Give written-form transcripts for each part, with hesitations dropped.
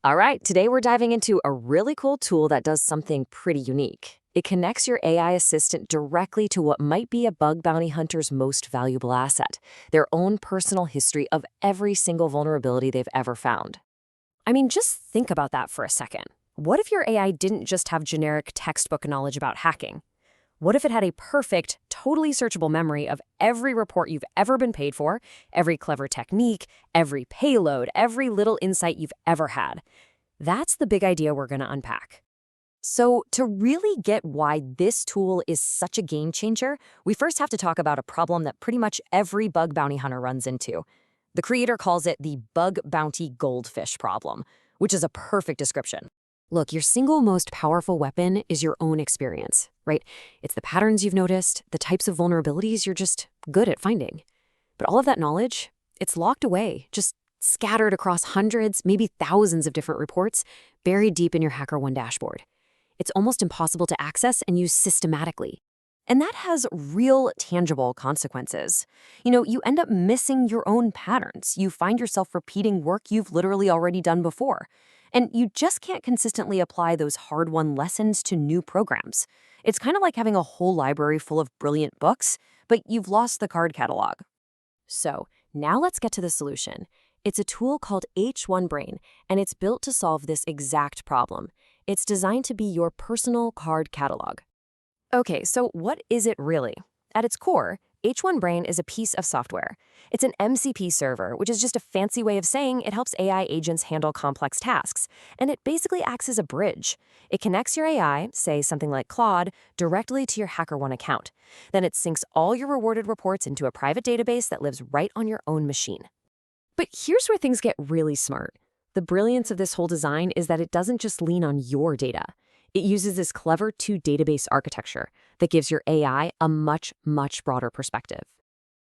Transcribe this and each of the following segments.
All right, today we're diving into a really cool tool that does something pretty unique. It connects your AI assistant directly to what might be a bug bounty hunter's most valuable asset, their own personal history of every single vulnerability they've ever found. I mean, just think about that for a second. What if your AI didn't just have generic textbook knowledge about hacking? What if it had a perfect, totally searchable memory of every report you've ever been paid for, every clever technique, every payload, every little insight you've ever had? That's the big idea we're going to unpack. So, to really get why this tool is such a game changer, we first have to talk about a problem that pretty much every bug bounty hunter runs into. The creator calls it the bug bounty goldfish problem, which is a perfect description. Look, your single most powerful weapon is your own experience, right? It's the patterns you've noticed, the types of vulnerabilities you're just good at finding. But all of that knowledge, it's locked away, just scattered across hundreds, maybe thousands of different reports, buried deep in your HackerOne dashboard. It's almost impossible to access and use systematically. And that has real, tangible consequences. You end up missing your own patterns. You find yourself repeating work you've literally already done before. And you just can't consistently apply those hard-won lessons to new programs. It's kind of like having a whole library full of brilliant books, but you've lost the card catalog. So, now let's get to the solution. It's a tool called h1-brain, and it's built to solve this exact problem. It's designed to be your personal card catalog. Okay, so what is it really? At its core, h1-brain is a piece of software. It's an MCP server, which is just a fancy way of saying it helps AI agents handle complex tasks, and it basically acts as a bridge. It connects your AI, say something like Claude, directly to your HackerOne account. Then it syncs all your rewarded reports into a private database that lives right on your own machine. But here's where things get really smart. The brilliance of this whole design is that it doesn't just lean on your data. It uses this clever two-database architecture that gives your AI a much, much broader perspective.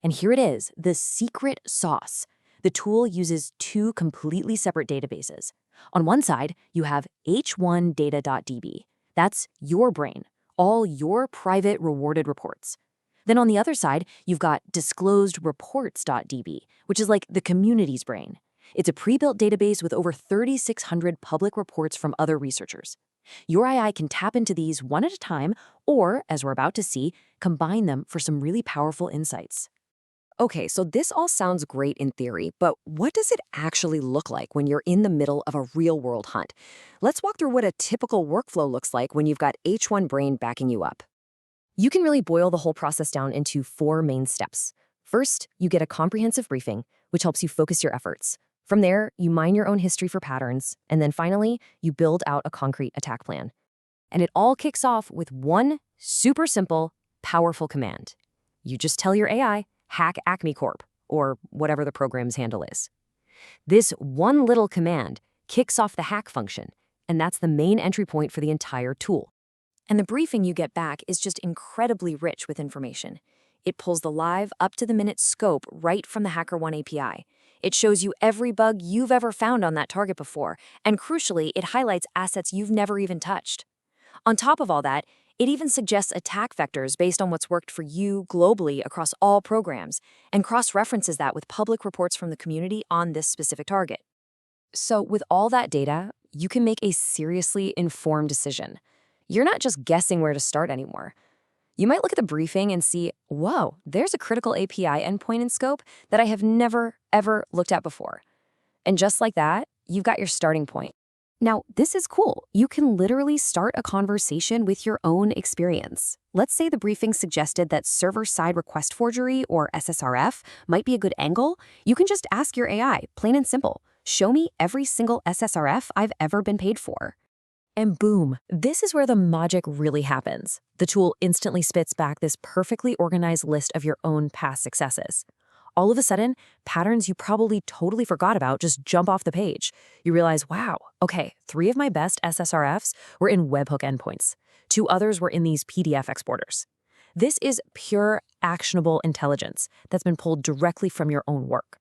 And here it is, the secret sauce. The tool uses two completely separate databases. On one side, you have h1-data.db. That's your brain, all your private rewarded reports. Then on the other side, you've got disclosedreports.db, which is like the community's brain. It's a pre-built database with over 3,600 public reports from other researchers. Your AI can tap into these one at a time, or, as we're about to see, combine them for some really powerful insights. Okay, so this all sounds great in theory, but what does it actually look like when you're in the middle of a real-world hunt? Let's walk through what a typical workflow looks like when you've got h1-brain backing you up. You can really boil the whole process down into 4 main steps. First, you get a comprehensive briefing, which helps you focus your efforts. From there, you mine your own history for patterns, and then finally, you build out a concrete attack plan. And it all kicks off with one super simple, powerful command. You just tell your AI, hack Acme Corp, or whatever the program's handle is. This one little command kicks off the hack function, and that's the main entry point for the entire tool. And the briefing you get back is just incredibly rich with information. It pulls the live, up-to-the-minute scope right from the HackerOne API. It shows you every bug you've ever found on that target before, and crucially, it highlights assets you've never even touched. On top of all that, it even suggests attack vectors based on what's worked for you globally across all programs, and cross-references that with public reports from the community on this specific target. So with all that data, you can make a seriously informed decision. You're not just guessing where to start anymore. You might look at the briefing and see, whoa, there's a critical API endpoint in scope that I have never, ever looked at before. And just like that, you've got your starting point. Now, this is cool. You can literally start a conversation with your own experience. Let's say the briefing suggested that server-side request forgery, or SSRF, might be a good angle. You can just ask your AI, plain and simple, show me every single SSRF I've ever been paid for. And boom, this is where the magic really happens. The tool instantly spits back this perfectly organized list of your own past successes. All of a sudden, patterns you probably totally forgot about just jump off the page. You realize, wow, okay, 3 of my best SSRFs were in webhook endpoints. 2 others were in these PDF exporters. This is pure, actionable intelligence that's been pulled directly from your own work.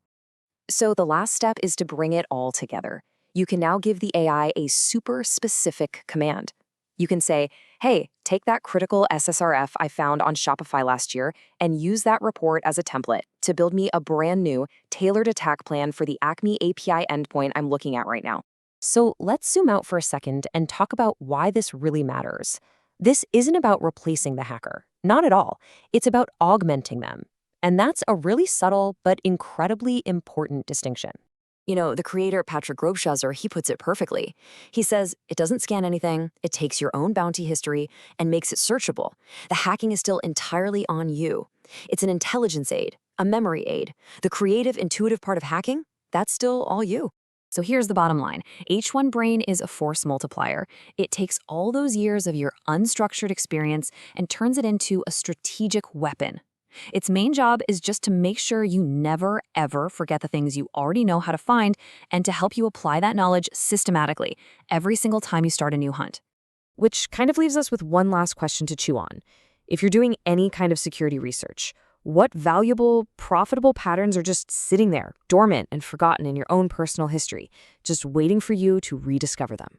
So the last step is to bring it all together. You can now give the AI a super specific command. You can say, hey, take that critical SSRF I found on Shopify last year and use that report as a template to build me a brand new, tailored attack plan for the Acme API endpoint I'm looking at right now. So let's zoom out for a second and talk about why this really matters. This isn't about replacing the hacker. Not at all. It's about augmenting them. And that's a really subtle but incredibly important distinction. The creator Patrick Grobschusser, he puts it perfectly. He says, it doesn't scan anything, it takes your own bounty history and makes it searchable. The hacking is still entirely on you. It's an intelligence aid, a memory aid. The creative, intuitive part of hacking, that's still all you. So here's the bottom line. H1-brain is a force multiplier. It takes all those years of your unstructured experience and turns it into a strategic weapon. Its main job is just to make sure you never, ever forget the things you already know how to find and to help you apply that knowledge systematically every single time you start a new hunt. Which kind of leaves us with one last question to chew on. If you're doing any kind of security research, what valuable, profitable patterns are just sitting there, dormant and forgotten in your own personal history, just waiting for you to rediscover them?